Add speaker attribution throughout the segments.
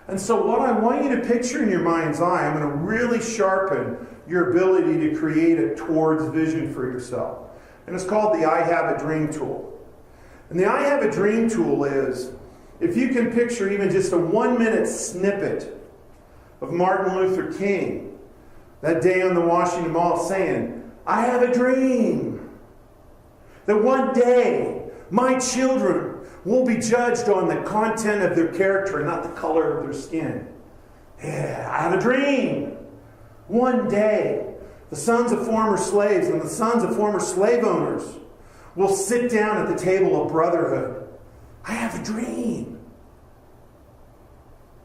Speaker 1: And so what I want you to picture in your mind's eye, I'm going to really sharpen your ability to create a towards vision for yourself. And it's called the I Have a Dream tool. And the I Have a Dream tool is, if you can picture even just a 1-minute snippet of Martin Luther King that day on the Washington Mall saying, I have a dream that one day my children will be judged on the content of their character, not the color of their skin. Yeah, I have a dream. One day, the sons of former slaves and the sons of former slave owners will sit down at the table of brotherhood. I have a dream.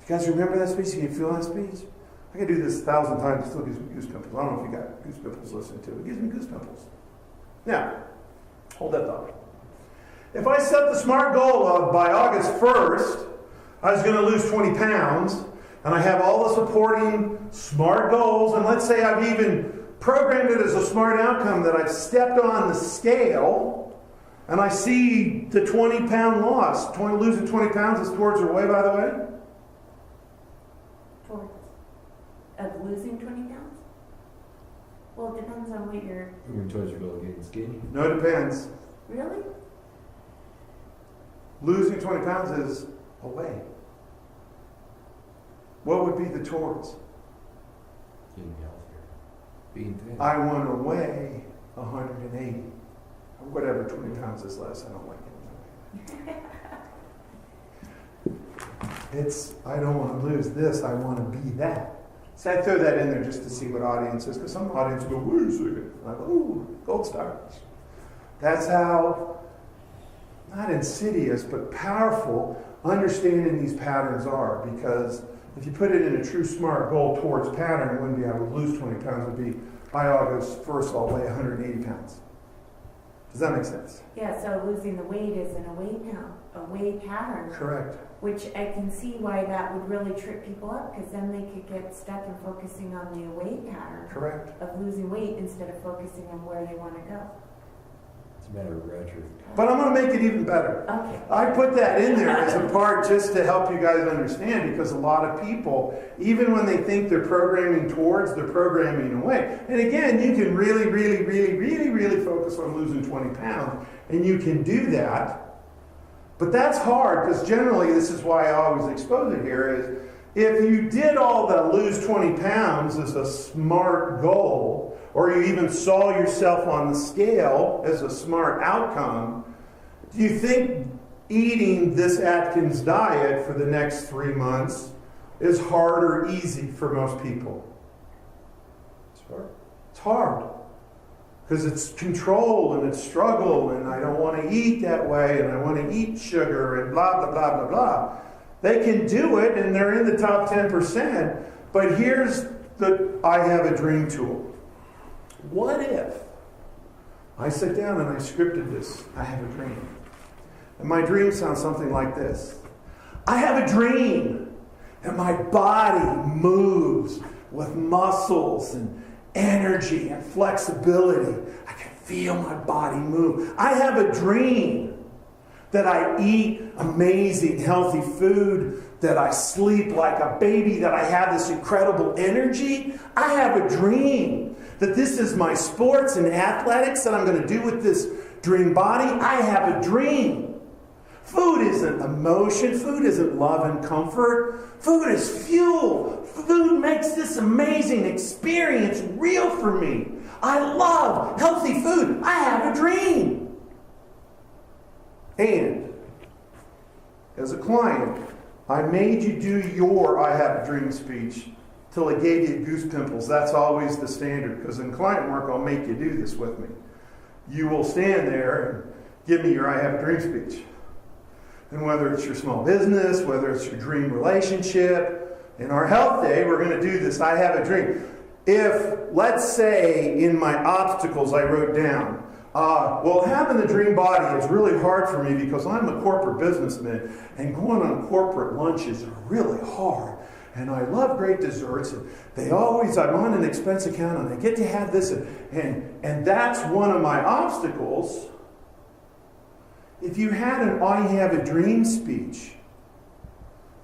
Speaker 1: You guys remember that speech? Can you feel that speech? I can do this 1,000 times. It still gives me goosepimples. I don't know if you got goosepimples listening to it. It gives me goosepimples. Now, hold that thought. If I set the SMART goal of by August 1st, I was going to lose 20 pounds, and I have all the supporting SMART goals, and let's say I've even programmed it as a SMART outcome that I've stepped on the scale, and I see the 20-pound loss. Losing 20 pounds is towards or away, by the way?
Speaker 2: Towards. Of losing 20 pounds? Well, it depends on what you're...
Speaker 3: You're going towards your goal of getting skinny?
Speaker 1: No, it depends.
Speaker 2: Really?
Speaker 1: Losing 20 pounds is away. What would be the towards?
Speaker 3: Getting healthier. Being thin.
Speaker 1: I want to weigh 180. Or whatever 20 pounds is less. I don't like it. I don't want to lose this. I want to be that. So I throw that in there just to see what audiences, because some audiences go, wait a second. And I go, ooh, gold stars. That's how, not insidious, but powerful understanding these patterns are. Because if you put it in a true SMART goal towards pattern, it wouldn't be able to lose 20 pounds. It would be, by August 1st, I'll weigh 180 pounds. Does that make sense?
Speaker 2: Yeah, so losing the weight is an away pattern.
Speaker 1: Correct.
Speaker 2: Which I can see why that would really trip people up, because then they could get stuck in focusing on the away pattern.
Speaker 1: Correct.
Speaker 2: Of losing weight instead of focusing on where they want to go.
Speaker 3: It's a matter of gradually.
Speaker 1: But I'm going to make it even better.
Speaker 2: Okay.
Speaker 1: I put that in there as a part just to help you guys understand, because a lot of people, even when they think they're programming towards, they're programming away. And again, you can really, really, really, really, really focus on losing 20 pounds, and you can do that. But that's hard, because generally, this is why I always expose it here, is if you did all the lose 20 pounds as a SMART goal, or you even saw yourself on the scale as a SMART outcome, do you think eating this Atkins diet for the next 3 months is hard or easy for most people?
Speaker 3: It's hard.
Speaker 1: It's hard. Because it's control and it's struggle, and I don't want to eat that way, and I want to eat sugar, and blah, blah, blah, blah, blah. They can do it, and they're in the top 10%. But here's the I Have a Dream tool. What if I sit down and I scripted this, I have a dream. And my dream sounds something like this. I have a dream that my body moves with muscles and energy and flexibility. I can feel my body move. I have a dream that I eat amazing, healthy food, that I sleep like a baby, that I have this incredible energy. I have a dream that this is my sports and athletics that I'm going to do with this dream body. I have a dream. Food isn't emotion. Food isn't love and comfort. Food is fuel. Food makes this amazing experience real for me. I love healthy food. I have a dream. And as a client, I made you do your I have a dream speech till I gave you goose pimples. That's always the standard, because in client work, I'll make you do this with me. You will stand there and give me your I have a dream speech. And whether it's your small business, whether it's your dream relationship, in our health day, we're going to do this I have a dream. If, let's say, in my obstacles I wrote down, well, having the dream body is really hard for me because I'm a corporate businessman, and going on corporate lunches are really hard. And I love great desserts, and I'm on an expense account, and I get to have this, and that's one of my obstacles. If you had an I have a dream speech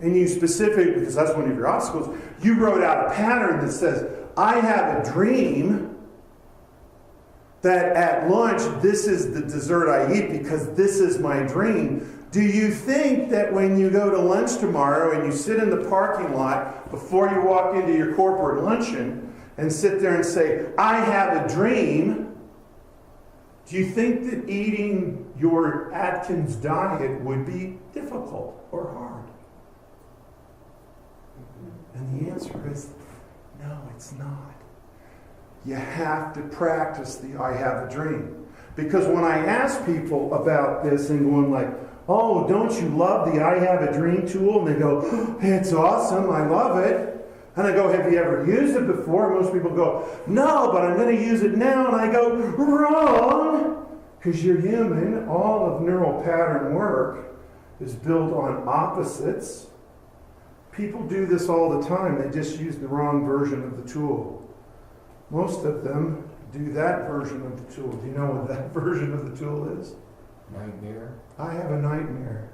Speaker 1: and you specifically, because that's one of your obstacles, you wrote out a pattern that says, I have a dream that at lunch, this is the dessert I eat because this is my dream. Do you think that when you go to lunch tomorrow and you sit in the parking lot before you walk into your corporate luncheon and sit there and say, I have a dream, do you think that eating your Atkins diet would be difficult or hard? And the answer is, no, it's not. You have to practice the I have a dream. Because when I ask people about this and going like, oh, don't you love the I have a dream tool? And they go, oh, it's awesome, I love it. And I go, have you ever used it before? Most people go, no, but I'm going to use it now. And I go, wrong. Because you're human. All of neural pattern work is built on opposites. People do this all the time. They just use the wrong version of the tool. Most of them do that version of the tool. Do you know what that version of the tool is?
Speaker 3: Nightmare.
Speaker 1: I have a nightmare.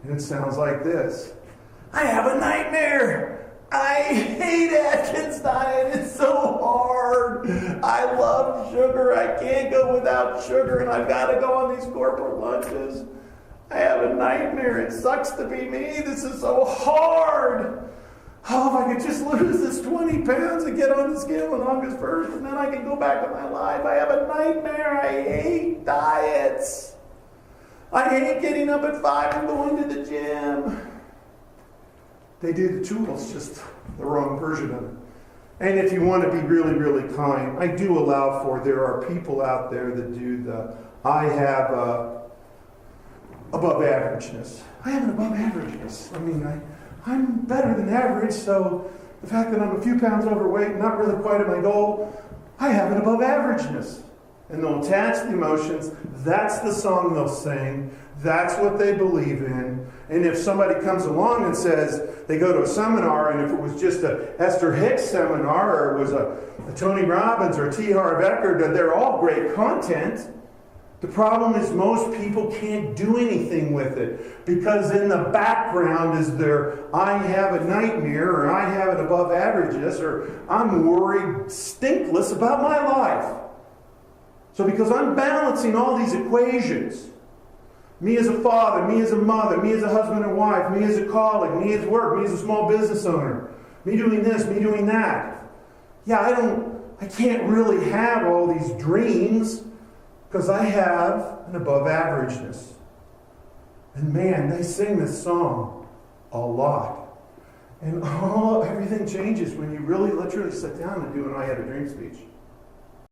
Speaker 1: And it sounds like this. I have a nightmare. I hate Atkins diet. It's so hard. I love sugar. I can't go without sugar, and I've got to go on these corporate lunches. I have a nightmare. It sucks to be me. This is so hard. Oh, if I could just lose this 20 pounds and get on the scale on August 1st, and then I can go back to my life. I have a nightmare. I hate diets. I hate getting up at 5 and going to the gym. They do the tools, just the wrong version of it. And if you want to be really, really kind, I do allow for, there are people out there that do the, I have above averageness. I have an above averageness. I mean, I'm better than average, so the fact that I'm a few pounds overweight, not really quite at my goal, I have an above averageness. And they'll attach the emotions. That's the song they'll sing. That's what they believe in. And if somebody comes along and says they go to a seminar, and if it was just a Esther Hicks seminar, or it was a Tony Robbins or T. Harv Eker, they're all great content. The problem is most people can't do anything with it because in the background is their I have a nightmare, or I have an above averageness, or I'm worried stinkless about my life. So because I'm balancing all these equations, me as a father, me as a mother, me as a husband and wife, me as a colleague, me as work, me as a small business owner, me doing this, me doing that. Yeah, I can't really have all these dreams because I have an above averageness. And man, they sing this song a lot. And everything changes when you really literally sit down and do an I Had a Dream speech.